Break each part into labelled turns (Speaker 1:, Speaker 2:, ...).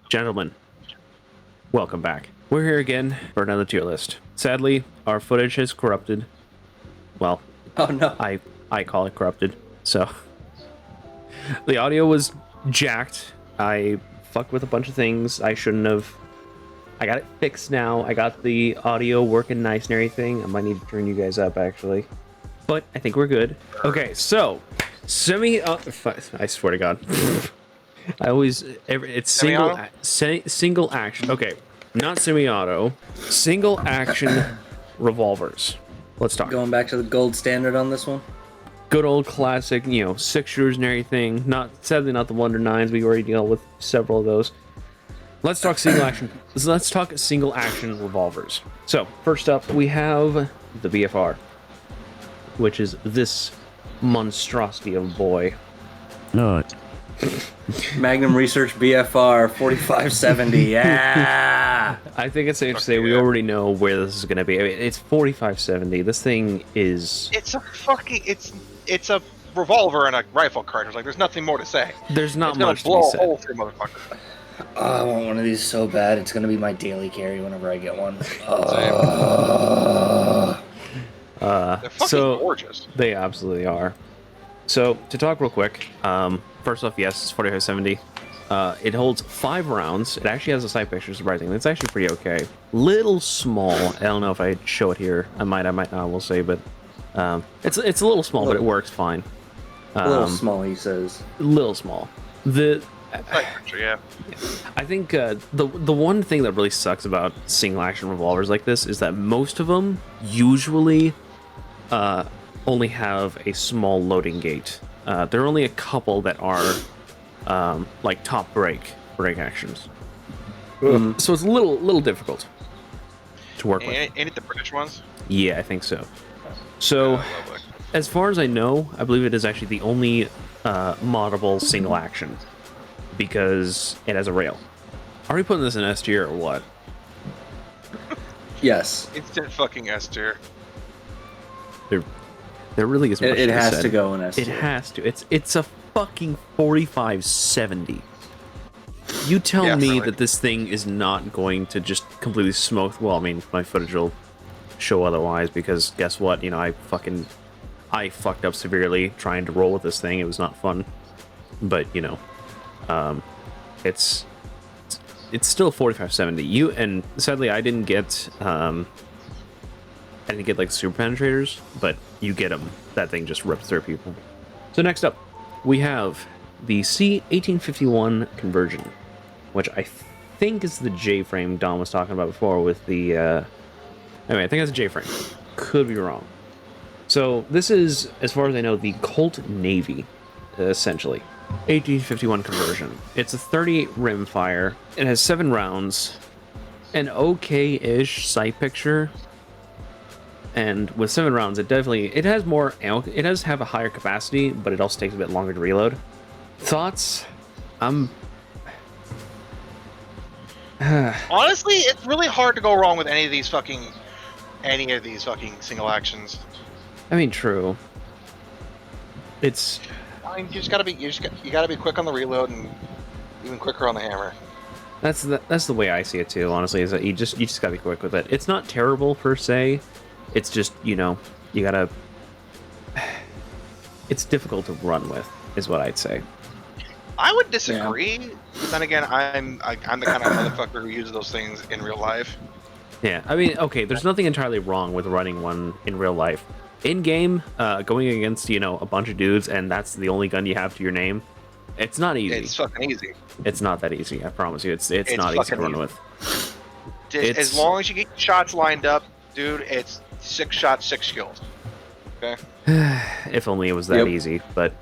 Speaker 1: Gentlemen, welcome back. We're here again for another tier list. Sadly, our footage has corrupted. Well,
Speaker 2: oh no,
Speaker 1: I call it corrupted. So the audio was jacked. I fucked with a bunch of things I shouldn't have. I got it fixed now. I got the audio working nice and everything. I might need to turn you guys up actually, but I think we're good. Okay, so I swear to God. It's single action. Okay, not semi-auto. Single action revolvers. Let's talk.
Speaker 2: going back to the gold standard on this one.
Speaker 1: Good old classic, 6 shooters and everything. Sadly not the Wonder 9s. We already deal with several of those. Let's talk single action. Let's talk single action revolvers. So first up, we have the BFR, which is this monstrosity of a boy.
Speaker 3: No.
Speaker 2: Magnum Research BFR 4570. Yeah.
Speaker 1: I think it's safe to say we already know where this is going to be. I mean, it's 4570. This thing is.
Speaker 4: It's a revolver and a rifle cartridge. Like, there's nothing more to say.
Speaker 1: There's not
Speaker 4: it's
Speaker 1: much to
Speaker 4: blow
Speaker 1: be
Speaker 4: a
Speaker 1: said.
Speaker 4: hole through, motherfucker.
Speaker 2: I want one of these so bad. It's gonna be my daily carry whenever I get one.
Speaker 4: They're fucking gorgeous.
Speaker 1: They absolutely are. So to talk real quick, first off, yes, it's 4570. It holds 5 rounds. It actually has a side picture, surprisingly. It's actually pretty okay. Little small. I don't know if I show it here. I might not. We'll see. But it's a little small, but it works fine.
Speaker 2: A little small, he says.
Speaker 1: Little small.
Speaker 4: Yeah.
Speaker 1: I think the one thing that really sucks about single action revolvers like this is that most of them usually only have a small loading gate. There are only a couple that are like top break actions. So it's a little difficult to work with.
Speaker 4: Ain't it the British ones?
Speaker 1: Yeah, I think so. So, as far as I know, I believe it is actually the only moddable single action because it has a rail. Are we putting this in S tier or what?
Speaker 2: Yes.
Speaker 4: Instant fucking S tier.
Speaker 1: There really is much
Speaker 2: It has
Speaker 1: said.
Speaker 2: to go in S
Speaker 1: It
Speaker 2: tier.
Speaker 1: has to. It's a fucking 4570. You tell me
Speaker 4: really.
Speaker 1: that this thing is not going to just completely smoke. Well, I mean, my footage will show otherwise because guess what? I fucked up severely trying to roll with this thing. It was not fun. But it's still 4570. And sadly I didn't get like super penetrators, but you get them. That thing just rips through people. So next up, we have the C1851 Conversion, which I think is the J-frame Dom was talking about before with the... Anyway, I think that's a J-frame. Could be wrong. So this is, as far as I know, the Colt Navy, essentially. 1851 Conversion. It's a 38 rimfire. It has 7 rounds, an okay-ish sight picture, and with 7 rounds, it has more ammo. It does have a higher capacity, but it also takes a bit longer to reload. Thoughts?
Speaker 4: Honestly, it's really hard to go wrong with any of these fucking single actions.
Speaker 1: I mean, true. It's.
Speaker 4: I mean, you gotta be quick on the reload and even quicker on the hammer.
Speaker 1: That's the way I see it too. Honestly, is that you just gotta be quick with it. It's not terrible per se. It's just you gotta. It's difficult to run with, is what I'd say.
Speaker 4: I would disagree. Yeah. Then again, I'm the kind of motherfucker who uses those things in real life.
Speaker 1: Yeah, I mean, okay, there's nothing entirely wrong with running one in real life. In game, going against a bunch of dudes, and that's the only gun you have to your name. It's not easy.
Speaker 4: It's fucking easy.
Speaker 1: It's not that easy. I promise you. It's not easy to run with.
Speaker 4: As long as you get shots lined up, dude, it's 6 shots, 6 kills. Okay.
Speaker 1: If only it was that easy. But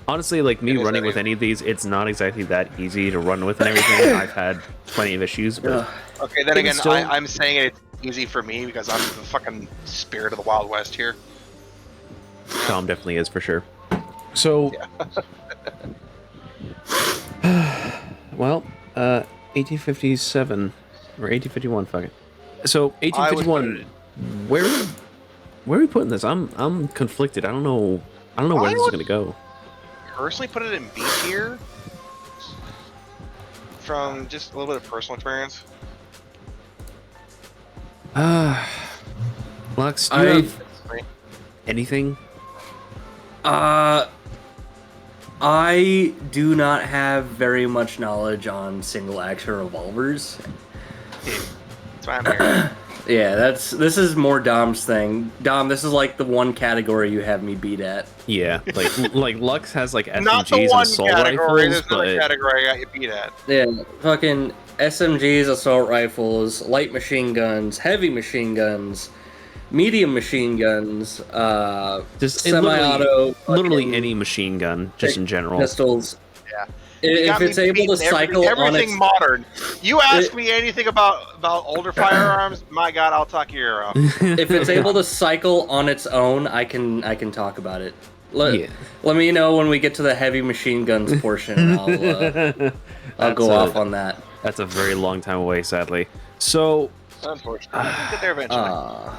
Speaker 1: honestly, like me running with any of these, it's not exactly that easy to run with and everything. I've had plenty of issues. But
Speaker 4: okay, then again, I'm saying it's easy for me because I'm the fucking spirit of the Wild West here.
Speaker 1: Tom definitely is for sure. So, well, 1857 or 1851, fuck it. So 1851, where are we putting this? I'm conflicted. I don't know where this is gonna go.
Speaker 4: Personally, put it in B tier. from just a little bit of personal experience?
Speaker 1: Lux, do you have anything?
Speaker 3: I do not have very much knowledge on single action revolvers.
Speaker 4: That's why I'm here.
Speaker 3: Yeah, this is more Dom's thing. Dom, this is like the one category you have me beat at.
Speaker 1: Yeah, like Lux has like
Speaker 4: Not the
Speaker 1: SMGs and
Speaker 4: one
Speaker 1: assault
Speaker 4: category.
Speaker 1: rifles,
Speaker 4: There's another
Speaker 1: but
Speaker 4: category I got you beat at.
Speaker 3: Yeah, fucking SMGs, assault rifles, light machine guns, heavy machine guns, medium machine guns,
Speaker 1: just
Speaker 3: semi-auto,
Speaker 1: literally any machine gun, just in general.
Speaker 3: Pistols.
Speaker 4: Yeah.
Speaker 3: If it's able to cycle on
Speaker 4: everything
Speaker 3: its...
Speaker 4: modern. You ask me anything about older firearms, my God, I'll talk your ear off.
Speaker 3: If it's able to cycle on its own, I can talk about it. Let me know when we get to the heavy machine guns portion. I'll go off on that.
Speaker 1: That's a very long time away, sadly. So,
Speaker 4: Unfortunately, we'll get there eventually.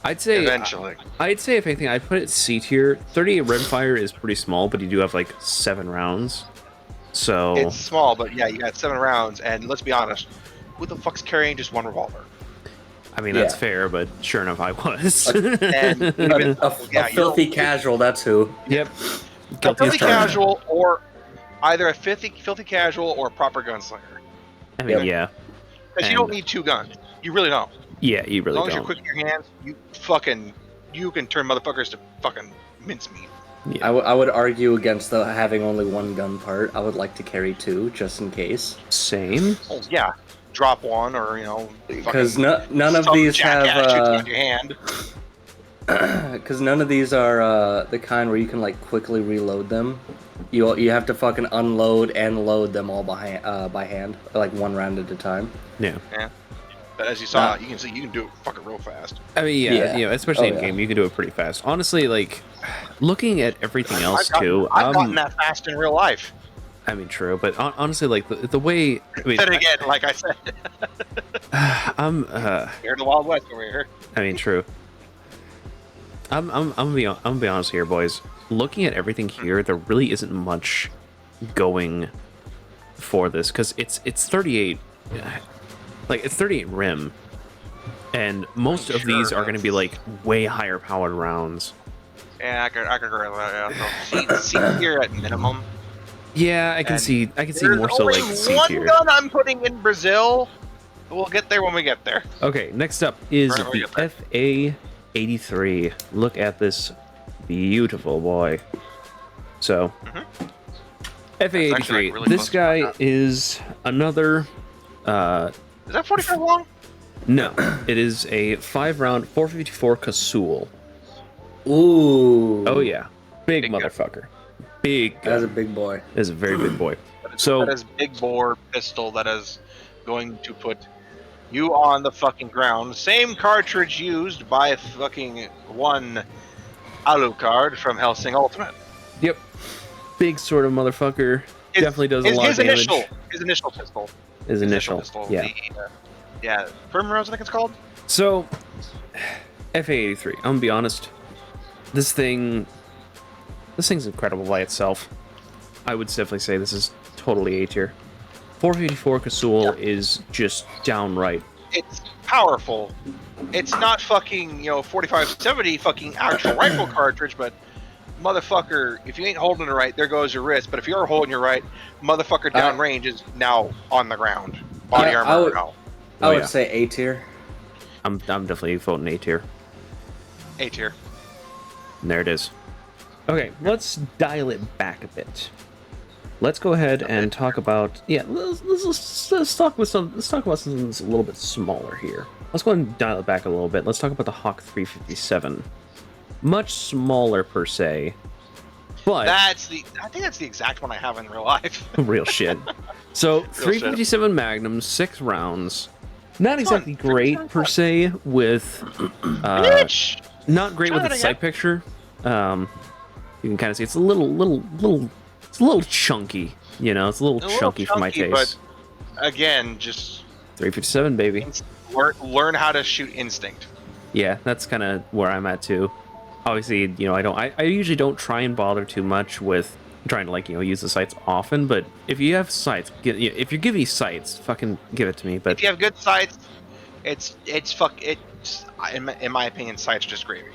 Speaker 1: I'd say
Speaker 4: Eventually.
Speaker 1: I'd say if anything, I'd put it C tier. 38 rimfire is pretty small, but you do have like 7 rounds. So
Speaker 4: It's small, but yeah, you got 7 rounds, and let's be honest, who the fuck's carrying just one revolver?
Speaker 1: I mean that's fair, but sure enough, I was.
Speaker 4: And
Speaker 3: A filthy casual, that's who.
Speaker 1: Yep.
Speaker 4: A filthy casual, or either a filthy casual or a proper gunslinger.
Speaker 1: I mean, yeah.
Speaker 4: Because you don't need 2 guns. You really don't.
Speaker 1: Yeah, you really
Speaker 4: As long as
Speaker 1: don't.
Speaker 4: you're quick in your hands, you can turn motherfuckers to fucking mincemeat.
Speaker 1: Yeah.
Speaker 3: I would argue against the having only 1 gun part. I would like to carry 2 just in case.
Speaker 1: Same.
Speaker 4: Oh yeah, drop one or
Speaker 3: because none of these have
Speaker 4: in your hand.
Speaker 3: Because none of these are the kind where you can like quickly reload them. You have to fucking unload and load them all by hand, like 1 round at a time.
Speaker 1: Yeah.
Speaker 4: Yeah. But as you saw, you can do it fucking real fast.
Speaker 1: I mean, yeah. Especially in game, you can do it pretty fast. Honestly, like looking at everything else too.
Speaker 4: I've gotten that fast in real life.
Speaker 1: I mean, true, but honestly, like the way. I mean,
Speaker 4: then again, like I said,
Speaker 1: I'm
Speaker 4: you're in the Wild West over here.
Speaker 1: I mean, true. I'm gonna be honest here, boys. Looking at everything here, there really isn't much going for this because it's 38. Like it's 38 rim, and most of these are going to be like way higher powered rounds.
Speaker 4: Yeah, I could agree with that. C tier at minimum.
Speaker 1: Yeah, I can see more so like C tier.
Speaker 4: One gun I'm putting in Brazil. We'll get there when we get there.
Speaker 1: Okay, next up is the FA-83. Look at this beautiful boy. So, FA-83.
Speaker 4: Really
Speaker 1: this guy is another.
Speaker 4: Is that 45 long?
Speaker 1: No, it is a 5-round 454 Casul.
Speaker 3: Ooh.
Speaker 1: Oh yeah, big motherfucker. Big.
Speaker 3: That's a big boy.
Speaker 1: That is a very big boy.
Speaker 4: So that is big bore pistol that is going to put you on the fucking ground. Same cartridge used by fucking one Alucard from Helsing Ultimate.
Speaker 1: Yep. Big sort of motherfucker. Definitely does a lot of damage.
Speaker 4: His initial pistol.
Speaker 1: His initial. Yeah.
Speaker 4: Yeah. Primrose, I think it's called.
Speaker 1: So, FA-83. I'm gonna be honest. This thing's incredible by itself. I would definitely say this is totally A tier. 454 Casul is just downright.
Speaker 4: It's powerful. It's not fucking 4570 fucking actual rifle cartridge, but motherfucker, if you ain't holding it right, there goes your wrist. But if you're holding it right, motherfucker downrange is now on the ground. Body armor now.
Speaker 3: I would say A tier.
Speaker 1: I'm definitely voting A tier.
Speaker 4: A tier.
Speaker 1: And there it is. Okay, let's dial it back a bit. Let's go ahead and talk about let's talk about something that's a little bit smaller here. Let's go ahead and dial it back a little bit. Let's talk about the Hawk 357. Much smaller per se, but
Speaker 4: I think that's the exact one I have in real life.
Speaker 1: real shit. So 357 Magnum, 6 rounds. Not exactly great per se with not great with the sight picture. You can kind of see it's a little chunky, it's a little chunky for my taste.
Speaker 4: But again, just
Speaker 1: 357 baby.
Speaker 4: Learn how to shoot instinct.
Speaker 1: Yeah, that's kind of where I'm at too. Obviously, I usually don't try and bother too much with trying to, like, use the sights often, but if you have sights, if you're giving me sights, fucking give it to me. But
Speaker 4: if you have good sights, it's in my opinion, sights are just gravy.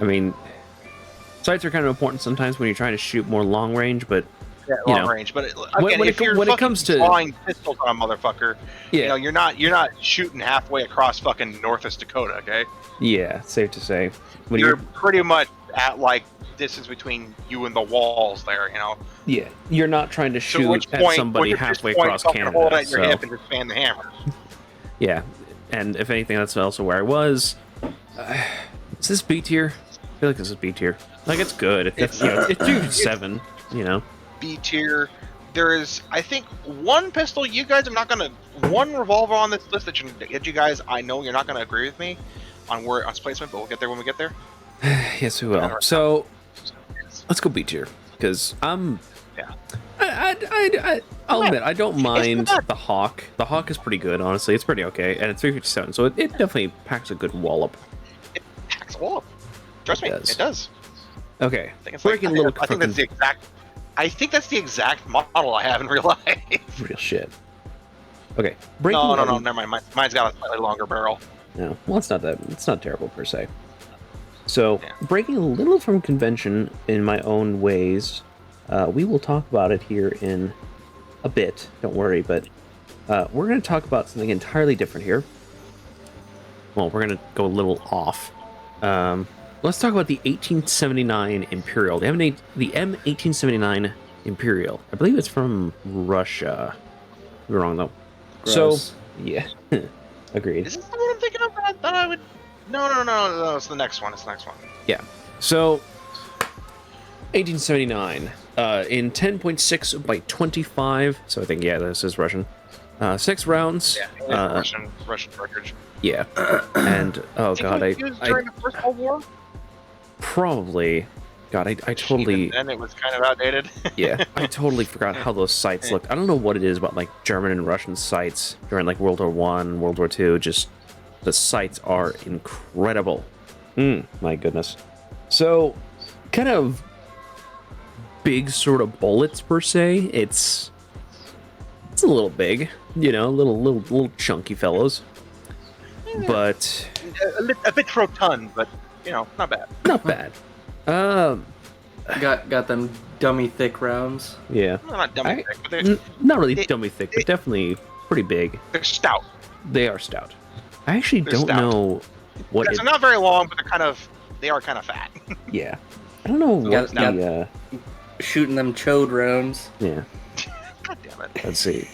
Speaker 1: I mean, sights are kind of important sometimes when you're trying to shoot more long range, but
Speaker 4: long range. But again, if you're
Speaker 1: when it comes to
Speaker 4: drawing pistols on a motherfucker,
Speaker 1: yeah,
Speaker 4: you're not shooting halfway across fucking Northwest Dakota, okay?
Speaker 1: Yeah, safe to say. When
Speaker 4: you're pretty much at like distance between you and the walls there,
Speaker 1: Yeah, you're not trying to shoot at somebody halfway across Canada.
Speaker 4: Hold at your hip and just fan the hammer.
Speaker 1: Yeah, and if anything, that's also where I was. Is this B tier? I feel like this is B tier. Like, it's good. It's 2-7,
Speaker 4: B tier. There is, I think, one pistol. You guys, one revolver on this list that you guys. I know you're not gonna agree with me on its placement, but we'll get there when we get there.
Speaker 1: Yes, we will. So let's go B tier because
Speaker 4: Yeah.
Speaker 1: I'll admit I don't mind the Hawk. The Hawk is pretty good, honestly. It's pretty okay, and it's 357, so it definitely packs a good wallop.
Speaker 4: It packs a wallop. Trust me, it does.
Speaker 1: Okay.
Speaker 4: I think that's the exact model I have in real life.
Speaker 1: Real shit. Okay.
Speaker 4: No, never mind. Mine's got a slightly longer barrel.
Speaker 1: No, well, it's not terrible per se. So, breaking a little from convention in my own ways, we will talk about it here in a bit. Don't worry, but we're going to talk about something entirely different here. Well, we're going to go a little off. Let's talk about the 1879 Imperial. The M1879 Imperial. I believe it's from Russia. I'm wrong, though.
Speaker 3: Gross.
Speaker 1: So, yeah. Agreed.
Speaker 4: Is this the one I'm thinking of that I would... No, it's the next one.
Speaker 1: Yeah. So, 1879. In 10.6 by 25. So I think, this is Russian. 6 rounds.
Speaker 4: Yeah, Russian cartridge.
Speaker 1: Yeah. And, oh god,
Speaker 4: used during the First World War?
Speaker 1: Probably. God, I totally...
Speaker 4: Even then it was kind of outdated.
Speaker 1: Yeah, I totally forgot how those sights looked. I don't know what it is about, like, German and Russian sights during, like, World War One, World War Two. Just, the sights are incredible. My goodness. So, kind of big sort of bullets, per se. It's a little big, little chunky fellows. But...
Speaker 4: A bit rotund, but, not bad.
Speaker 1: Not bad.
Speaker 3: Got them dummy thick rounds.
Speaker 1: Yeah.
Speaker 4: Well, not dummy thick, but they're...
Speaker 1: Not really dummy thick, but definitely pretty big.
Speaker 4: They're stout.
Speaker 1: They are stout. I actually don't know what...
Speaker 4: They're not very long, but they are kind of fat.
Speaker 1: Yeah. I don't know what the...
Speaker 3: Shooting them chode rounds.
Speaker 1: Yeah.
Speaker 4: God damn it.
Speaker 1: Let's see.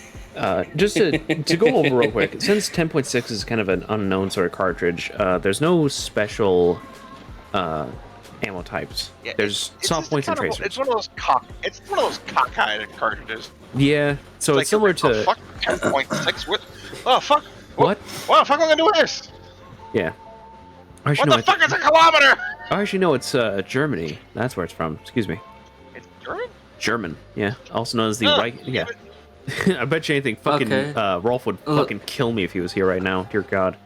Speaker 1: Just to go over real quick, since 10.6 is kind of an unknown sort of cartridge, there's no special ammo types. Yeah, there's soft points and tracers.
Speaker 4: It's one of those cockeyed cartridges.
Speaker 1: Yeah, so it's similar to...
Speaker 4: Oh, fuck, 10.6? What? Oh, fuck.
Speaker 1: What?
Speaker 4: What the fuck am I gonna do with this?
Speaker 1: Yeah.
Speaker 4: What the fuck is a kilometer?
Speaker 1: I actually know it's Germany. That's where it's from. Excuse me.
Speaker 4: It's German?
Speaker 1: German, yeah. Also known as the Reich... Yeah. I bet you anything, fucking Rolf would fucking kill me if he was here right now. Dear God.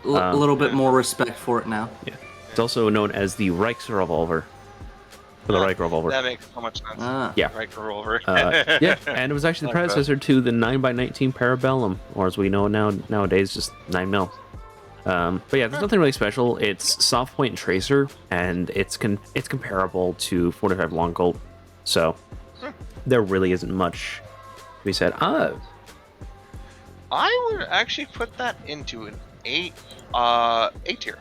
Speaker 3: A little bit more respect for it now.
Speaker 1: Yeah. It's also known as the Reich Revolver. For the Reich Revolver.
Speaker 4: That makes so much sense.
Speaker 1: Yeah.
Speaker 4: Reich Revolver.
Speaker 1: Yeah, and it was actually the predecessor to the 9x19 Parabellum, or as we know nowadays, just 9mm. But yeah, there's nothing really special. It's soft point and tracer, and it's comparable to 45 Long Colt. So there really isn't much to be said.
Speaker 4: I would actually put that into an A tier.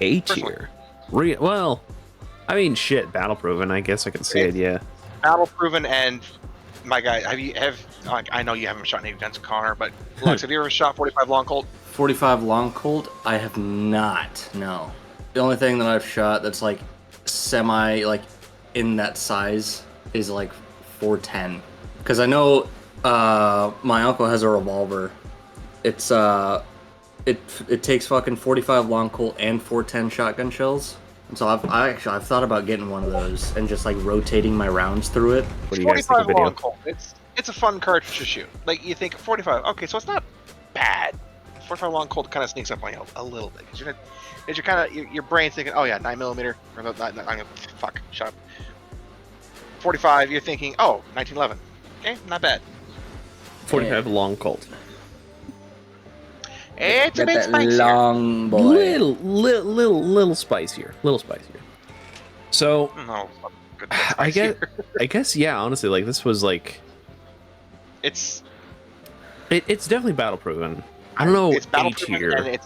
Speaker 1: A tier. Well, I mean, shit, battle proven. I guess I can say it. Yeah.
Speaker 4: Battle proven, and my guy, I know you haven't shot any guns, Connor, but Lux, have you ever shot 45 Long Colt?
Speaker 3: 45 Long Colt? I have not. No. The only thing that I've shot that's like semi like in that size is like 410. Because I know my uncle has a revolver. It's it takes fucking 45 Long Colt and 410 shotgun shells. And so I've thought about getting one of those and just like rotating my rounds through it.
Speaker 1: What do you guys think of the video?
Speaker 4: Long Colt. It's a fun cartridge to shoot. Like you think 45, okay, so it's not bad. 45 Long Colt kind of sneaks up on you a little bit. Your brain's thinking, oh yeah, 9mm. Or fuck, shut up. 45, you're thinking, oh, 1911. Okay, not bad.
Speaker 1: 45 long Colt.
Speaker 4: It's a
Speaker 2: Got
Speaker 4: bit
Speaker 2: that
Speaker 4: spicier.
Speaker 2: long boy.
Speaker 1: Little spicier. Little spicier. So,
Speaker 4: No, good
Speaker 1: I guess, yeah, honestly, like, this was, like...
Speaker 4: it's
Speaker 1: It's definitely battle proven. I don't know,
Speaker 4: it's
Speaker 1: A
Speaker 4: battle
Speaker 1: tier.
Speaker 4: and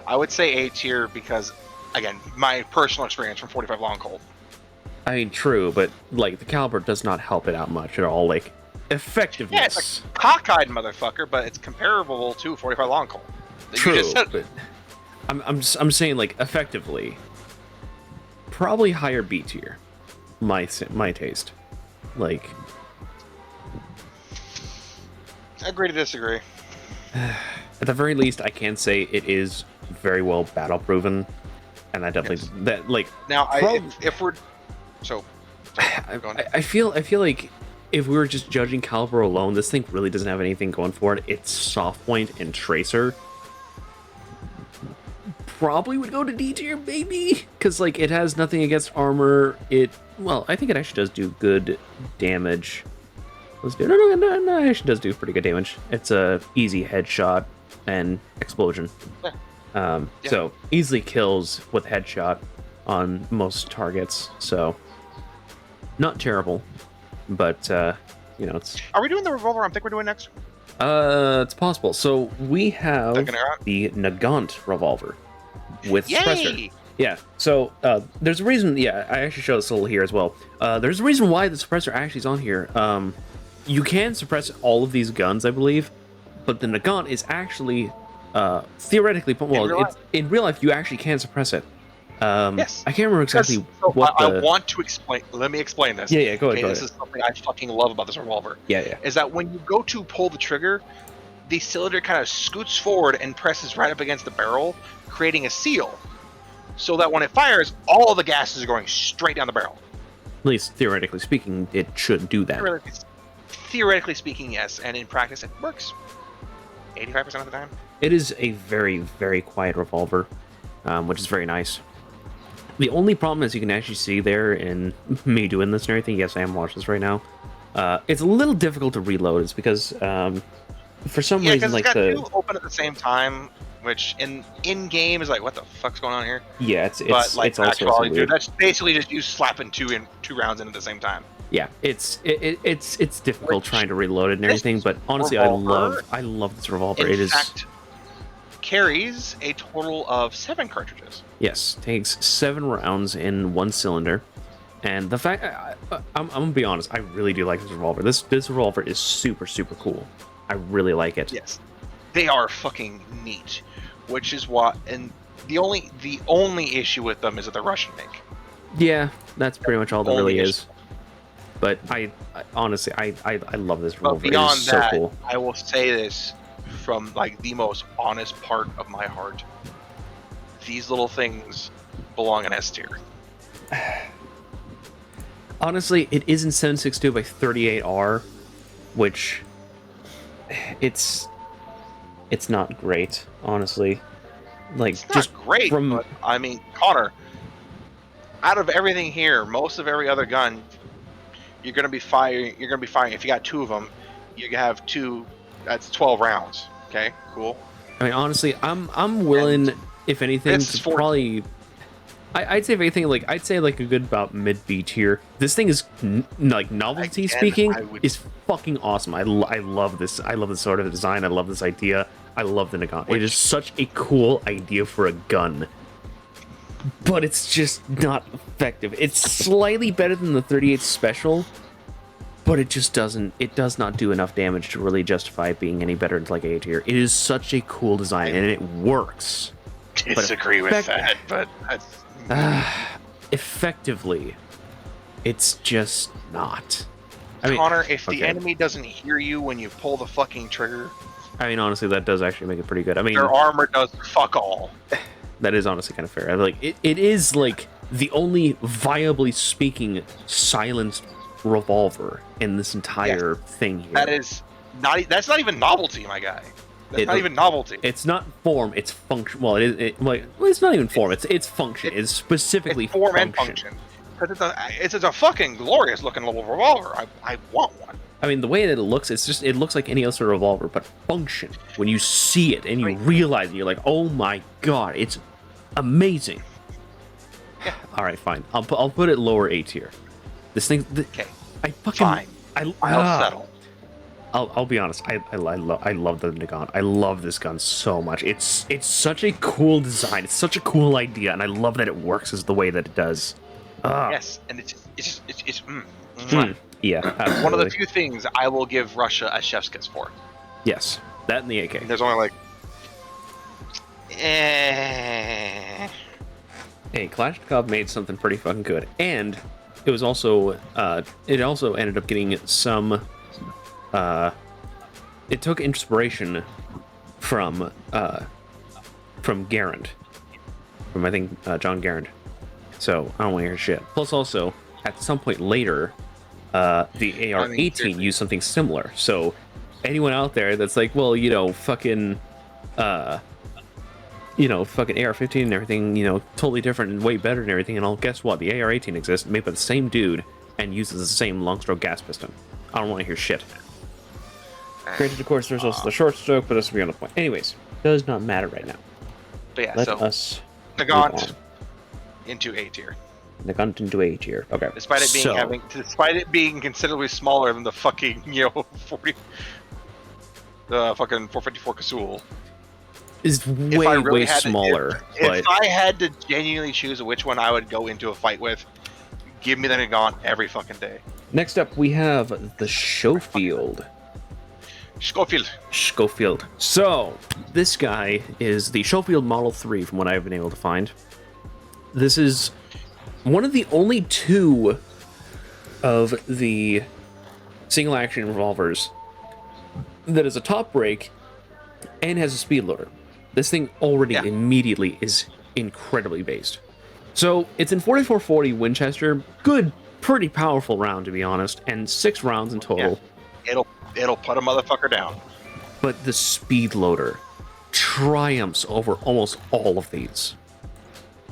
Speaker 4: I would say A tier because, again, my personal experience from 45 long Colt.
Speaker 1: I mean, true, but, like, the caliber does not help it out much at all. Like, effectiveness.
Speaker 4: Yeah, it's a cockeyed motherfucker, but it's comparable to 45 long Colt. You
Speaker 1: True,
Speaker 4: just said-
Speaker 1: but I'm saying, like, effectively, probably higher B tier. My taste. Like,
Speaker 4: agree to disagree.
Speaker 1: at the very least, I can say it is very well battle proven, and I definitely that like
Speaker 4: Now,
Speaker 1: prob-
Speaker 4: if we're so, go on.
Speaker 1: I feel like if we were just judging caliber alone, this thing really doesn't have anything going for it. It's soft point and tracer. Probably would go to D tier, maybe, because like it has nothing against armor. Well, I think it actually does do good damage. Let's do no, it actually does do pretty good damage. It's a easy headshot and explosion.
Speaker 4: Yeah.
Speaker 1: So easily kills with headshot on most targets. So not terrible, but you know, it's
Speaker 4: Are we doing the revolver? I think we're doing next.
Speaker 1: it's possible. So we have
Speaker 4: Second round?
Speaker 1: the Nagant Revolver with suppressor.
Speaker 4: Yay!
Speaker 1: Yeah, so there's a reason. Yeah, I actually show this a little here as well. There's a reason why the suppressor actually is on here. You can suppress all of these guns, I believe, but the Nagant is actually theoretically, in real life, you actually can suppress it.
Speaker 4: Yes.
Speaker 1: I can't remember exactly what
Speaker 4: I want to explain. Let me explain this.
Speaker 1: Yeah, go ahead.
Speaker 4: Okay,
Speaker 1: Go
Speaker 4: this
Speaker 1: ahead.
Speaker 4: is something I fucking love about this revolver.
Speaker 1: Yeah.
Speaker 4: Is that when you go to pull the trigger, the cylinder kind of scoots forward and presses right up against the barrel, creating a seal, so that when it fires, all the gases are going straight down the barrel.
Speaker 1: At least theoretically speaking, it should do that.
Speaker 4: Theoretically speaking, yes, and in practice, it works 85% of the time.
Speaker 1: It is a very, very quiet revolver, which is very nice. The only problem, as you can actually see there in me doing this and everything, yes, I am watching this right now, it's a little difficult to reload. It's because, for some
Speaker 4: Yeah,
Speaker 1: reason,
Speaker 4: because
Speaker 1: like
Speaker 4: it's got two open at the same time, which in game is like, what the fuck's going on here?
Speaker 1: Yeah, it's
Speaker 4: But like
Speaker 1: it's also
Speaker 4: actually,
Speaker 1: weird.
Speaker 4: that's basically just you slapping two rounds in at the same time.
Speaker 1: Yeah, it's difficult trying to reload it and everything,
Speaker 4: this
Speaker 1: but honestly,
Speaker 4: revolver,
Speaker 1: I love this revolver.
Speaker 4: In
Speaker 1: It is
Speaker 4: fact, carries a total of 7 cartridges.
Speaker 1: yes, takes 7 rounds in one cylinder, and the fact I'm gonna be honest, I really do like this revolver. This revolver is super cool. I really like it.
Speaker 4: Yes, they are fucking neat, which is what. And the only issue with them is that they're Russian make.
Speaker 1: Yeah, that's pretty much all there
Speaker 4: Only
Speaker 1: really
Speaker 4: issue.
Speaker 1: is. But I honestly, I love this
Speaker 4: But
Speaker 1: revolver. It
Speaker 4: beyond
Speaker 1: is so
Speaker 4: that,
Speaker 1: cool.
Speaker 4: I will say this from like the most honest part of my heart: these little things belong in S tier.
Speaker 1: Honestly, it is in 7.62 by 38R, which it's not great, honestly. Like
Speaker 4: It's not
Speaker 1: just
Speaker 4: great,
Speaker 1: from
Speaker 4: but I mean, Connor, out of everything here, most of every other gun, you're gonna be firing. You're gonna be firing. If you got 2 of them, you have 2. That's 12 rounds. Okay, cool.
Speaker 1: I mean, honestly, I'm willing, if anything,
Speaker 4: this is
Speaker 1: to
Speaker 4: 40.
Speaker 1: probably. I'd say if anything, like I'd say like a good about mid B tier. This thing is like novelty
Speaker 4: Again,
Speaker 1: speaking
Speaker 4: I would-
Speaker 1: is fucking awesome. I love this. I love this sort of design. I love this idea. I love the Nagant. It is such a cool idea for a gun, but it's just not effective. It's slightly better than the 38 Special, but it just doesn't. It does not do enough damage to really justify it being any better than like A tier. It is such a cool design, and it works.
Speaker 4: Disagree with that, but that's,
Speaker 1: Effectively, it's just not. I mean,
Speaker 4: Connor, if the
Speaker 1: okay.
Speaker 4: enemy doesn't hear you when you pull the fucking trigger,
Speaker 1: I mean, honestly, that does actually make it pretty good. I mean,
Speaker 4: their armor does fuck all.
Speaker 1: that is honestly kind of fair. Like, it is like the only viably speaking silenced revolver in this entire thing here.
Speaker 4: That's not even novelty, my guy. That's
Speaker 1: It-
Speaker 4: not even novelty.
Speaker 1: It's not form, it's function. Well, it's not even form. It's function. It's specifically
Speaker 4: It's form and
Speaker 1: function.
Speaker 4: function. because it's a fucking glorious looking little revolver. I want one.
Speaker 1: I mean, the way that it looks, it looks like any other revolver, but function. When you see it and you realize it, you're like, oh my god, it's amazing.
Speaker 4: Yeah.
Speaker 1: All right, fine. I'll put it lower A tier. This thing,
Speaker 4: Okay.
Speaker 1: I fucking,
Speaker 4: Fine. I'll settle.
Speaker 1: I'll be honest. I love the Nagant. I love this gun so much. It's such a cool design. It's such a cool idea, and I love that it works as the way that it does.
Speaker 4: Yes, and it's
Speaker 1: Yeah, absolutely.
Speaker 4: one of the few things I will give Russia a chef's kiss for.
Speaker 1: Yes, that and the AK.
Speaker 4: And there's only like,
Speaker 1: Hey, Kalashnikov made something pretty fucking good, and it was also it also ended up getting some it took inspiration from Garand, from I think John Garand. So I don't want to hear shit. Plus, also at some point later, the AR-18 used something similar. So anyone out there that's like, well, fucking AR-15 and everything, totally different and way better and everything. And guess what? The AR-18 exists, made by the same dude, and uses the same long stroke gas piston. I don't want to hear shit. Granted, of course, there's also the short stroke, but that's beyond the point. Anyways, does not matter right now.
Speaker 4: but yeah,
Speaker 1: Let
Speaker 4: so
Speaker 1: us
Speaker 4: Nagant into A tier.
Speaker 1: Nagant into A tier. Okay.
Speaker 4: Despite it being considerably smaller than the fucking 40, the fucking 454 Casull.
Speaker 1: Is way smaller.
Speaker 4: If I had to genuinely choose which one I would go into a fight with, give me the Nagant every fucking day.
Speaker 1: Next up, we have the Schofield. Schofield. So, this guy is the Schofield Model 3, from what I've been able to find. This is one of the only two of the single-action revolvers that is a top break and has a speed loader. This thing already immediately is incredibly based. So, it's in 4440 Winchester. Good, pretty powerful round, to be honest, and 6 rounds in total.
Speaker 4: Yeah. It'll put a motherfucker down.
Speaker 1: But the speed loader triumphs over almost all of these.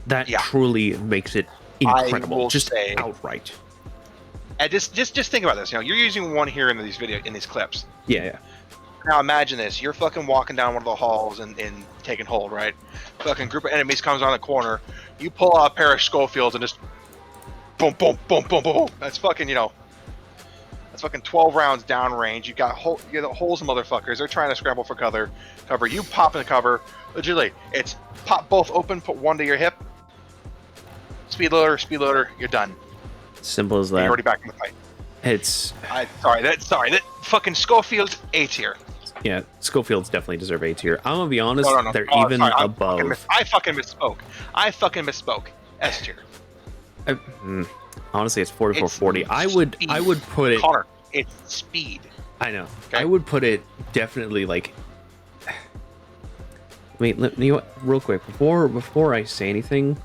Speaker 1: That truly makes it incredible, just outright.
Speaker 4: And just think about this. You're using one here in these clips.
Speaker 1: Yeah.
Speaker 4: Now imagine this: you're fucking walking down one of the halls and taking hold, right? Fucking group of enemies comes around the corner. You pull out a pair of Schofields and just boom, boom, boom, boom, boom, boom. That's fucking That's fucking 12 rounds downrange. You got holes in motherfuckers. They're trying to scramble for cover. You pop in the cover. Literally, it's pop both open, put one to your hip. Speed loader, you're done.
Speaker 1: Simple as that.
Speaker 4: You're already back in the fight. That fucking Schofield A tier.
Speaker 1: Yeah, Schofields definitely deserve A tier. I'm gonna be honest,
Speaker 4: No.
Speaker 1: they're even above.
Speaker 4: I fucking misspoke. S tier.
Speaker 1: Honestly, it's 4440. I would put it.
Speaker 4: Connor, it's speed.
Speaker 1: I know.
Speaker 4: Okay?
Speaker 1: I would put it definitely like. I mean, you know what? Real quick, before I say anything,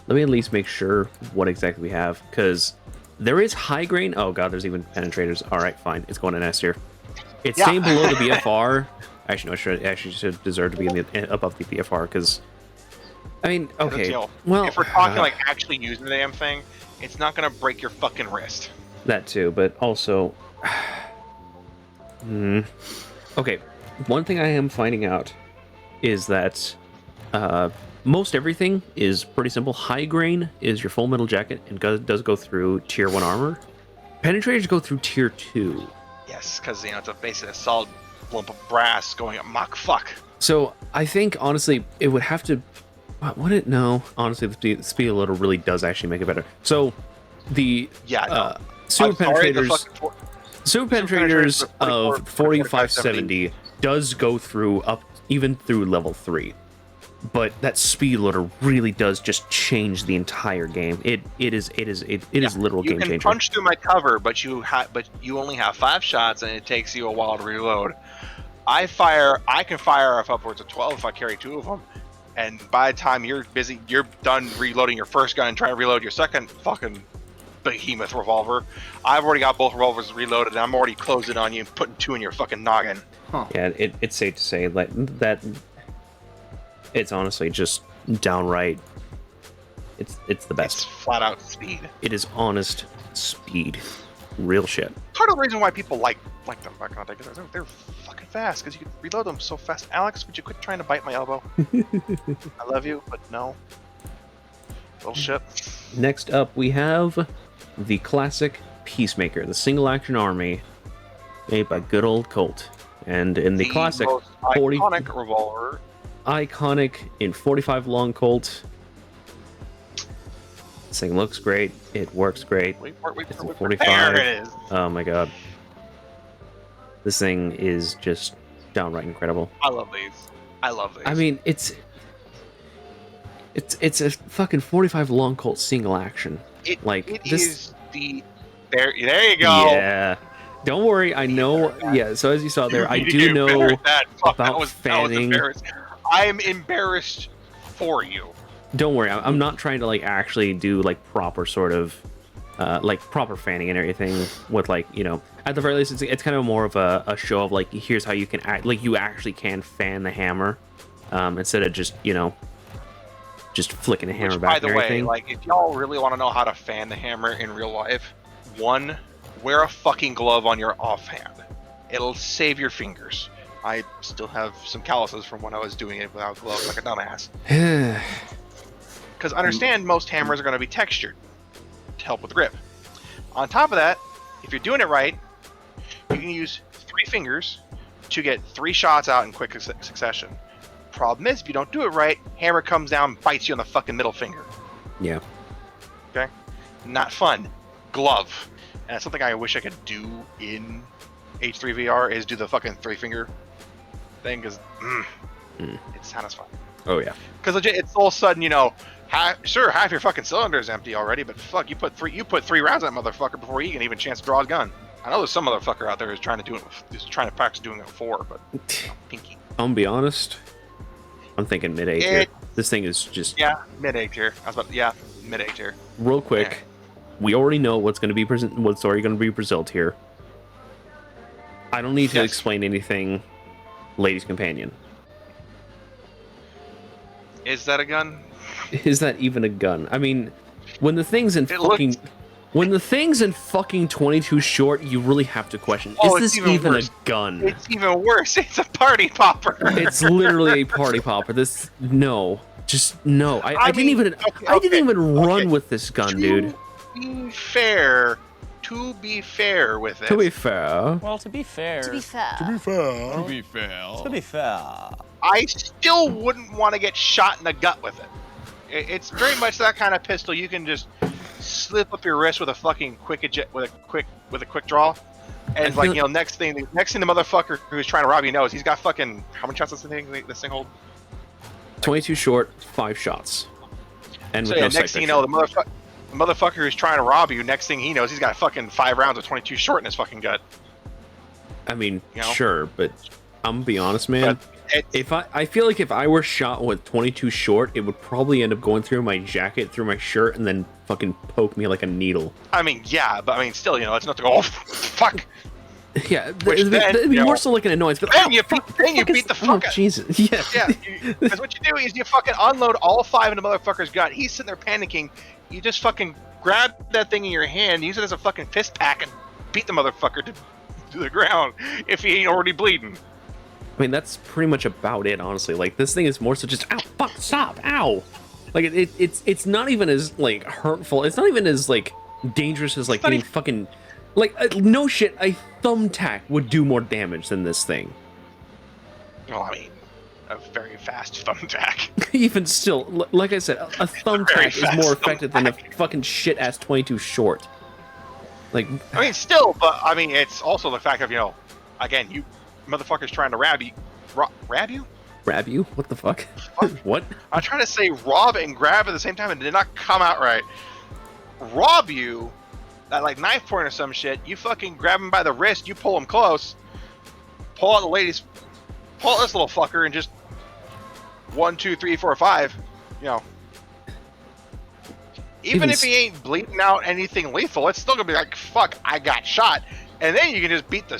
Speaker 1: let me at least make sure what exactly we have, because there is high grain. Oh god, there's even penetrators. All right, fine. It's going in S tier. It's staying below the BFR. Actually, no, it should deserve to be above the BFR, because. I mean, okay. Well,
Speaker 4: if we're talking like actually using the damn thing, it's not gonna break your fucking wrist.
Speaker 1: That too, but also, okay. One thing I am finding out is that most everything is pretty simple. High grain is your full metal jacket and does go through tier 1 armor. Penetrators go through tier 2.
Speaker 4: Yes, because it's basically a solid lump of brass going at Mach fuck.
Speaker 1: So I think honestly, it would have to. Would it? No. Honestly, the speed loader really does actually make it better. So the super penetrators of 4570 does go through even through level 3, but that speed loader really does just change the entire game. It is literal game changer.
Speaker 4: You can punch through my cover, but you only have 5 shots, and it takes you a while to reload. I can fire off upwards of 12 if I carry 2 of them. And by the time you're done reloading your first gun and trying to reload your second fucking behemoth revolver, I've already got both revolvers reloaded, and I'm already closing on you and putting 2 in your fucking noggin.
Speaker 3: Huh.
Speaker 1: Yeah, it's safe to say that it's honestly just downright. It's the
Speaker 4: It's
Speaker 1: best.
Speaker 4: flat out speed.
Speaker 1: It is honest speed. Real shit.
Speaker 4: Part of the reason why people like them back on because they're fucking fast because you can reload them so fast. Alex, would you quit trying to bite my elbow? I love you, but no. Little shit.
Speaker 1: Next up, we have the classic Peacemaker, the single action army, made by good old Colt. And in the classic
Speaker 4: most
Speaker 1: 40
Speaker 4: iconic revolver.
Speaker 1: iconic in 45 long Colt. This thing looks great. It works great.
Speaker 4: Wait,
Speaker 1: It's a
Speaker 4: wait,
Speaker 1: 45.
Speaker 4: there it is.
Speaker 1: Oh my god. This thing is just downright incredible.
Speaker 4: I love these. I love these.
Speaker 1: I mean, it's a fucking 45 long Colt single action.
Speaker 4: It
Speaker 1: this
Speaker 4: is the there you go.
Speaker 1: Yeah. Don't worry, I know. Yeah, so as you saw there, I
Speaker 4: You
Speaker 1: do know
Speaker 4: embarrassed that. Fuck,
Speaker 1: about
Speaker 4: that was
Speaker 1: fanning.
Speaker 4: embarrassing. I'm embarrassed for you.
Speaker 1: Don't worry, I'm not trying to like actually do like proper sort of like proper fanning and everything with like, you know, at the very least it's kind of more of a show of like here's how you can act, like you actually can fan the hammer instead of just, you know, just flicking the hammer
Speaker 4: Which,
Speaker 1: back
Speaker 4: by the
Speaker 1: and
Speaker 4: way,
Speaker 1: everything.
Speaker 4: like if y'all really want to know how to fan the hammer in real life, one, wear a fucking glove on your offhand. It'll save your fingers. I still have some calluses from when I was doing it without gloves like a dumbass. Because understand, most hammers are going to be textured to help with grip. On top of that, if you're doing it right, you can use 3 fingers to get 3 shots out in quick succession. Problem is, if you don't do it right, hammer comes down, bites you on the fucking middle finger.
Speaker 1: Yeah.
Speaker 4: Okay? Not fun. Glove. And that's something I wish I could do in H3VR is do the fucking 3-finger thing, because it's satisfying.
Speaker 1: Oh yeah.
Speaker 4: Because legit, it's all of a sudden, you know, half your fucking cylinder is empty already, but fuck, you put 3 rounds in that motherfucker before he can even chance to draw his gun. I know there's some motherfucker out there who's trying to do it, who's trying to practice doing it with 4, but you know, pinky.
Speaker 1: I'm gonna be honest. I'm thinking mid-A tier. This thing is just
Speaker 4: mid-A tier. I was about mid-A tier.
Speaker 1: real quick.
Speaker 4: Yeah.
Speaker 1: We already know what's going to be what's already going to be presented here. I don't need to explain anything. Ladies' companion.
Speaker 4: Is that a gun?
Speaker 1: Is that even a gun? I mean, when the thing's in when the thing's in fucking 22 short, you really have to question: is this even a gun?
Speaker 4: It's even worse. It's a party popper.
Speaker 1: It's literally a party popper. No. I didn't even run with this gun, dude.
Speaker 4: To be fair with it.
Speaker 1: To be fair.
Speaker 5: Well, to be fair.
Speaker 4: I still wouldn't want to get shot in the gut with it. It's very much that kind of pistol. You can just slip up your wrist with a fucking quick draw, and like, you know, next thing the motherfucker who's trying to rob you knows he's got fucking how many shots does this thing hold?
Speaker 1: 22 short, 5 shots. And
Speaker 4: so
Speaker 1: with
Speaker 4: yeah,
Speaker 1: no
Speaker 4: next thing you know, the motherfucker who's trying to rob you, next thing he knows, he's got fucking 5 rounds of 22 short in his fucking gut.
Speaker 1: I mean,
Speaker 4: you know?
Speaker 1: sure, but I'm gonna be honest, man. I feel like if I were shot with 22 short, it would probably end up going through my jacket, through my shirt, and then fucking poke me like a needle.
Speaker 4: I mean, yeah, but I mean, still, you know, it's not to go, oh, fuck.
Speaker 1: Yeah, it'd be more so like an annoyance. But
Speaker 4: then you beat the fuck out.
Speaker 1: Jesus, yeah.
Speaker 4: Yeah, because what you do is you fucking unload all 5 in the motherfucker's gut. He's sitting there panicking. You just fucking grab that thing in your hand, use it as a fucking fist pack, and beat the motherfucker to the ground if he ain't already bleeding.
Speaker 1: I mean, that's pretty much about it, honestly. Like, this thing is more so just, ow, fuck, stop, ow. Like, it's not even as, like, hurtful. It's not even as, like, dangerous as, like, getting fucking... Like, no shit, a thumbtack would do more damage than this thing.
Speaker 4: Well, I mean, a very fast thumbtack.
Speaker 1: Even still, like I said, a thumbtack is more effective than a fucking shit-ass 22 short. Like...
Speaker 4: I mean, still, but, I mean, it's also the fact of, you know, again, you motherfuckers trying to rob you?
Speaker 1: Grab you? What the fuck? What?
Speaker 4: I'm trying to say rob and grab at the same time and it did not come out right. Rob you, that like knife point or some shit, you fucking grab him by the wrist, you pull him close, pull out the ladies, pull out this little fucker and just 1, 2, 3, 4, 5, you know. Even if he ain't bleeding out anything lethal, it's still gonna be like, fuck, I got shot. And then you can just beat the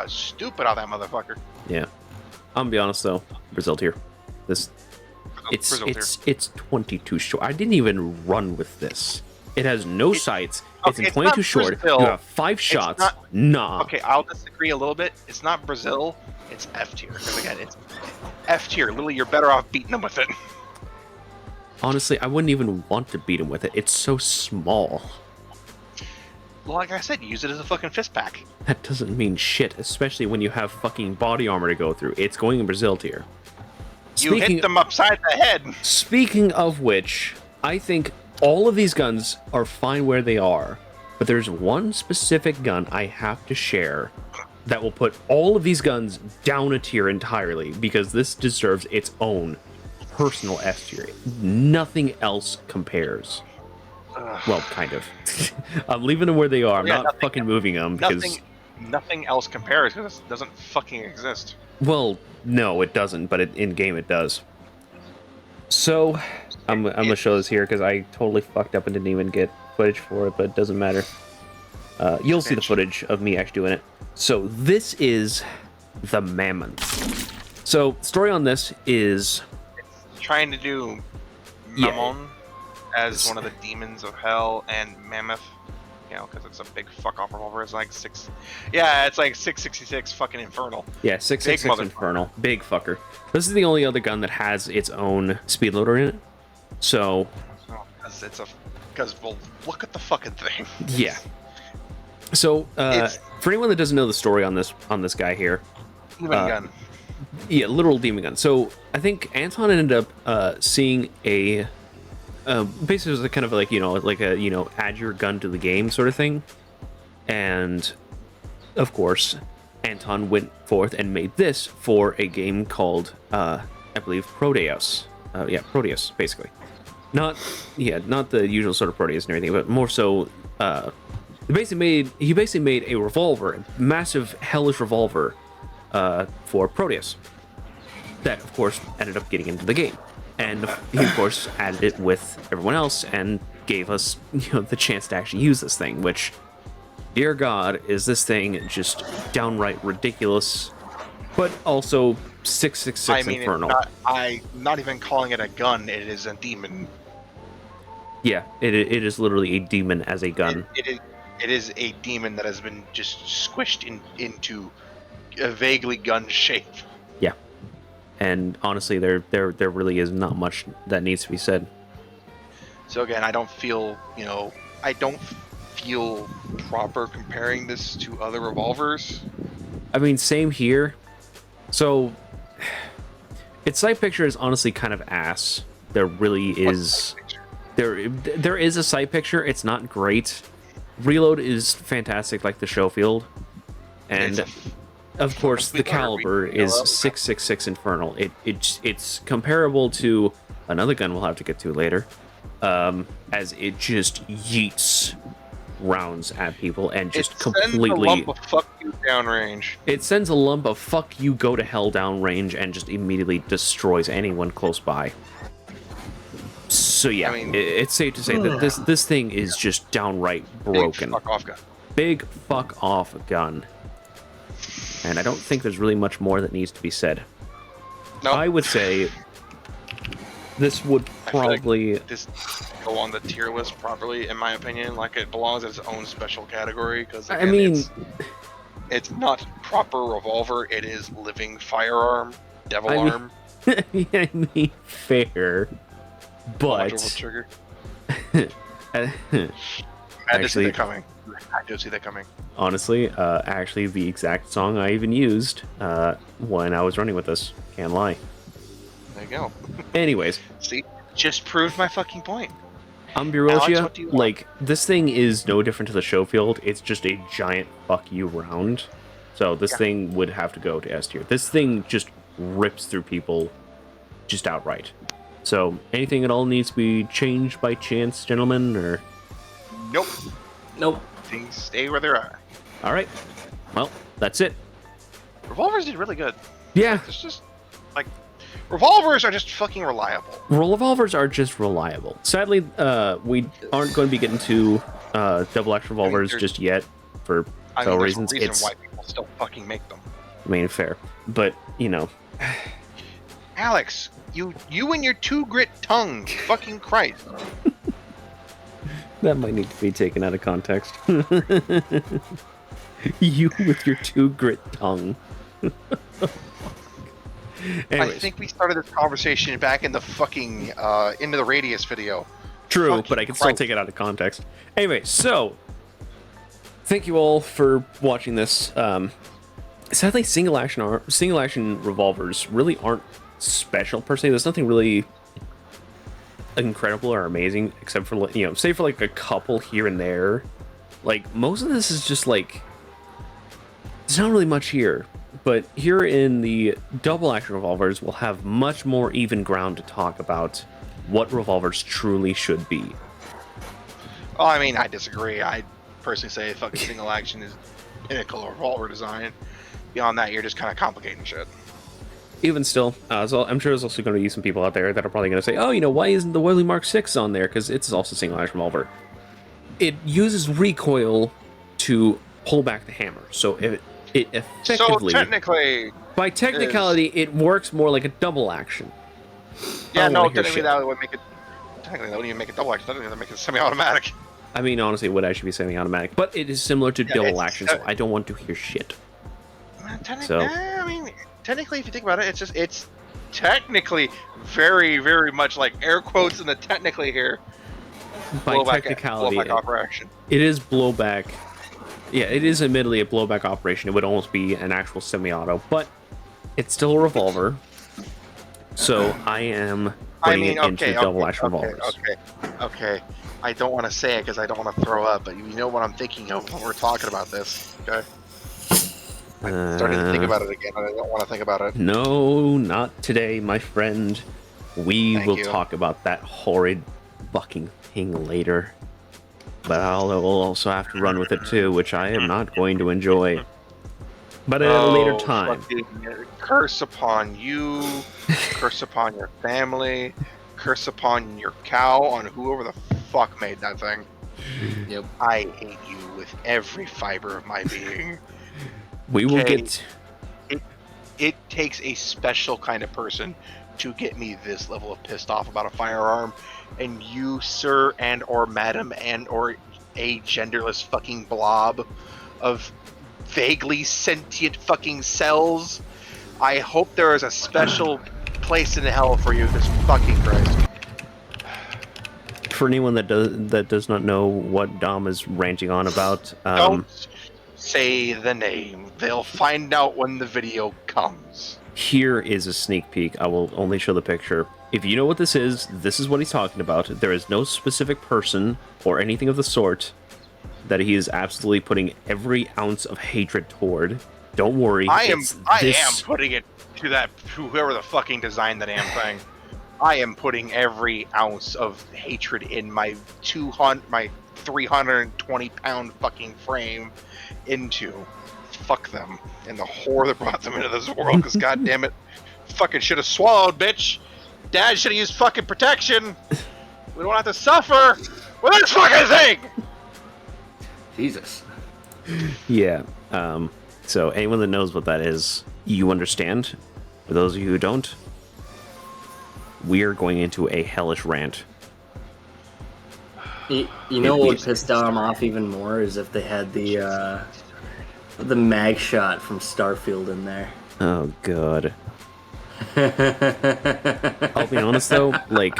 Speaker 4: stupid out of that motherfucker.
Speaker 1: Yeah. I'm gonna be honest though, result here. This it's 22 short. I didn't even run with this. It has no sights. It's in 22 short.
Speaker 4: Brazil.
Speaker 1: You have 5 shots. Nah.
Speaker 4: Okay, I'll disagree a little bit. It's not Brazil. It's F tier. Because again, it's F tier. Literally, you're better off beating them with it.
Speaker 1: Honestly, I wouldn't even want to beat him with it. It's so small.
Speaker 4: Like I said, use it as a fucking fist pack.
Speaker 1: That doesn't mean shit, especially when you have fucking body armor to go through. It's going in Brazil tier.
Speaker 4: You hit them upside the head.
Speaker 1: Speaking of which, I think all of these guns are fine where they are, but there's one specific gun I have to share that will put all of these guns down a tier entirely, because this deserves its own personal S tier. Nothing else compares. Well, kind of. I'm leaving them where they are. I'm not fucking moving them because
Speaker 4: nothing else compares because it doesn't fucking exist.
Speaker 1: Well, no, it doesn't, but in game it does. So, I'm gonna show this here because I totally fucked up and didn't even get footage for it, but it doesn't matter. You'll see the footage of me actually doing it. So this is the Mammonth. So story on this is
Speaker 4: it's trying to do Mammonth as one of the demons of hell, and Mammoth, you know, because it's a big fuck off revolver. It's like 666 fucking Infernal.
Speaker 1: Yeah, 666 Infernal. Big fucker. This is the only other gun that has its own speed loader in it. So
Speaker 4: because well, look at the fucking thing.
Speaker 1: Yeah. So for anyone that doesn't know the story on this guy here,
Speaker 4: demon gun.
Speaker 1: Yeah, literal demon gun. So I think Anton ended up seeing a basically it was kind of like add your gun to the game sort of thing, and of course Anton went forth and made this for a game called I believe Proteus. Proteus basically. Not the usual sort of Proteus and everything, but more so he basically made a revolver, a massive hellish revolver for Proteus that of course ended up getting into the game. And he, of course, added it with everyone else and gave us, the chance to actually use this thing, which, dear God, is this thing just downright ridiculous, but also 666 Infernal.
Speaker 4: I'm not even calling it a gun, it is a demon.
Speaker 1: Yeah, it is literally a demon as a gun.
Speaker 4: It is a demon that has been just squished into a vaguely gun shape.
Speaker 1: Yeah. And honestly, there really is not much that needs to be said.
Speaker 4: So again, I don't feel proper comparing this to other revolvers.
Speaker 1: I mean, same here. So, its sight picture is honestly kind of ass. There really is. There is a sight picture. It's not great. Reload is fantastic, like the Schofield, and of course the caliber is 666 Infernal. It's comparable to another gun we'll have to get to later, as it just yeets rounds at people and just completely.
Speaker 4: Sends a lump of fuck you downrange.
Speaker 1: It sends a lump of fuck you go to hell downrange and just immediately destroys anyone close by. So yeah, I mean, it's safe to say that this thing is just downright broken.
Speaker 4: Big fuck off gun.
Speaker 1: Big fuck off gun. And I don't think there's really much more that needs to be said.
Speaker 4: No.
Speaker 1: I would say this would probably
Speaker 4: this go on the tier list properly, in my opinion. Like, it belongs in its own special category because
Speaker 1: I mean,
Speaker 4: it's not proper revolver. It is living firearm, devil arm.
Speaker 1: I mean, fair. But
Speaker 4: trigger.
Speaker 1: Actually,
Speaker 4: I do see that coming.
Speaker 1: Honestly, actually, the exact song I even used when I was running with this. Can't lie.
Speaker 4: There you go.
Speaker 1: Anyways,
Speaker 4: see, just proved my fucking point.
Speaker 1: I'm be real with you. Like, this thing is no different to the Schofield. It's just a giant fuck you round. So this thing would have to go to S tier. This thing just rips through people, just outright. So, anything at all needs to be changed by chance, gentlemen, or?
Speaker 4: Nope. Things stay where they are.
Speaker 1: All right. Well, that's it.
Speaker 4: Revolvers did really good.
Speaker 1: Yeah.
Speaker 4: It's just, like, revolvers are just fucking reliable.
Speaker 1: Revolvers are just reliable. Sadly, we aren't going to be getting to double X revolvers just yet for several reasons.
Speaker 4: There's a reason why people still fucking make them.
Speaker 1: I mean, fair. But,
Speaker 4: Alex, you and your 2 grit tongue. Fucking Christ.
Speaker 1: That might need to be taken out of context. You with your 2 grit tongue.
Speaker 4: I think we started this conversation back in the fucking Into the Radius video.
Speaker 1: True,
Speaker 4: Fucking
Speaker 1: but I can still
Speaker 4: Christ.
Speaker 1: take it out of context. Anyway, so thank you all for watching this. Sadly, single action revolvers really aren't special per se. There's nothing really incredible or amazing except for, you know, save for like a couple here and there. Like most of this is just like there's not really much here. But here in the double action revolvers, we'll have much more even ground to talk about what revolvers truly should be.
Speaker 4: Oh, I mean, I disagree. I personally say fucking single action is pinnacle revolver design. Beyond that, you're just kind of complicating shit.
Speaker 1: Even still, so I'm sure there's also going to be some people out there that are probably going to say, oh, you know, why isn't the Wiley Mark 6 on there? Because it's also single action revolver. It uses recoil to pull back the hammer. So it effectively...
Speaker 4: So technically...
Speaker 1: By technicality, it works more like a double action.
Speaker 4: Yeah, no,
Speaker 1: technically
Speaker 4: technically that would make it... Technically, that wouldn't even make it double action. Technically, that would make it semi-automatic.
Speaker 1: I mean, honestly, it would actually be semi-automatic. But it is similar to double
Speaker 4: it's-
Speaker 1: action, so I don't want to hear shit. So-
Speaker 4: I mean, technically, if you think about it, it's technically very, very much like air quotes in the technically here.
Speaker 1: By technicality,
Speaker 4: blowback operation.
Speaker 1: it is blowback. Yeah, it is admittedly a blowback operation. It would almost be an actual semi-auto, but it's still a revolver. So I am putting it into double action revolvers.
Speaker 4: Okay. I don't want to say it because I don't want to throw up, but you know what I'm thinking of when we're talking about this. Okay. I'm starting to think about it again, and I don't want to think about it.
Speaker 1: No, not today, my friend. We
Speaker 4: Thank
Speaker 1: will
Speaker 4: you.
Speaker 1: talk about that horrid fucking thing later. But I'll also have to run with it too, which I am not going to enjoy. But at a later time.
Speaker 4: Fucking curse upon you, curse upon your family, curse upon your cow, on whoever the fuck made that thing.
Speaker 3: Yep.
Speaker 4: I hate you with every fiber of my being.
Speaker 1: We will
Speaker 4: Okay.
Speaker 1: get...
Speaker 4: It takes a special kind of person to get me this level of pissed off about a firearm, and you, sir, and or madam, and or a genderless fucking blob of vaguely sentient fucking cells. I hope there is a special place in hell for you, this fucking Christ.
Speaker 1: For anyone that does not know what Dom is ranting on about,
Speaker 4: Don't say the name. They'll find out when the video comes.
Speaker 1: here is a sneak peek. I will only show the picture. If you know what this is what he's talking about. There is no specific person or anything of the sort that he is absolutely putting every ounce of hatred toward. Don't worry.
Speaker 4: I am
Speaker 1: this-
Speaker 4: putting it to whoever the fucking designed the damn thing. I am putting every ounce of hatred in my 320-pound fucking frame into fuck them and the whore that brought them into this world. Because goddamn it, fucking should have swallowed, bitch. Dad should have used fucking protection. We don't have to suffer with this fucking thing.
Speaker 3: Jesus.
Speaker 1: Yeah. So anyone that knows what that is, you understand. For those of you who don't, we are going into a hellish rant.
Speaker 3: You know what would piss Dom off even more is if they had the mag shot from Starfield in there.
Speaker 1: Oh god. I'll be honest though, like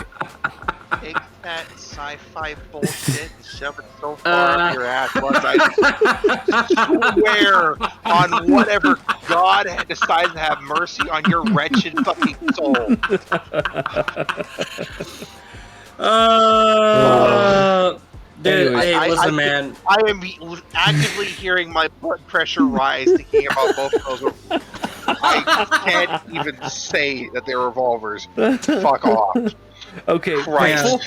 Speaker 4: Take that sci-fi bullshit and shove it so far up your ass. I swear on whatever God decides to have mercy on your wretched fucking soul.
Speaker 3: Dude,
Speaker 1: Anyways,
Speaker 3: hey, listen,
Speaker 4: I
Speaker 3: man.
Speaker 4: I am actively hearing my blood pressure rise thinking about both of those. I can't even say that they're revolvers. Fuck off.
Speaker 1: okay,
Speaker 4: Christ.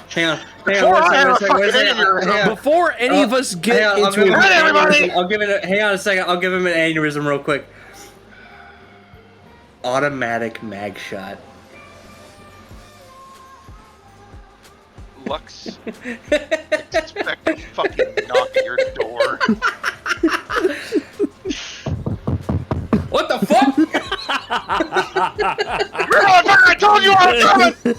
Speaker 3: Hang on.
Speaker 4: Before I have a fucking aneurysm.
Speaker 1: before any of us get
Speaker 3: I'll
Speaker 1: into
Speaker 3: give him an
Speaker 4: Right, everybody!
Speaker 3: aneurysm. Hang on a second. I'll give him an aneurysm real quick. Automatic mag shot.
Speaker 4: Lux, expect to fucking knock at your door.
Speaker 3: What the fuck?
Speaker 4: Motherfucker, I told you I was coming!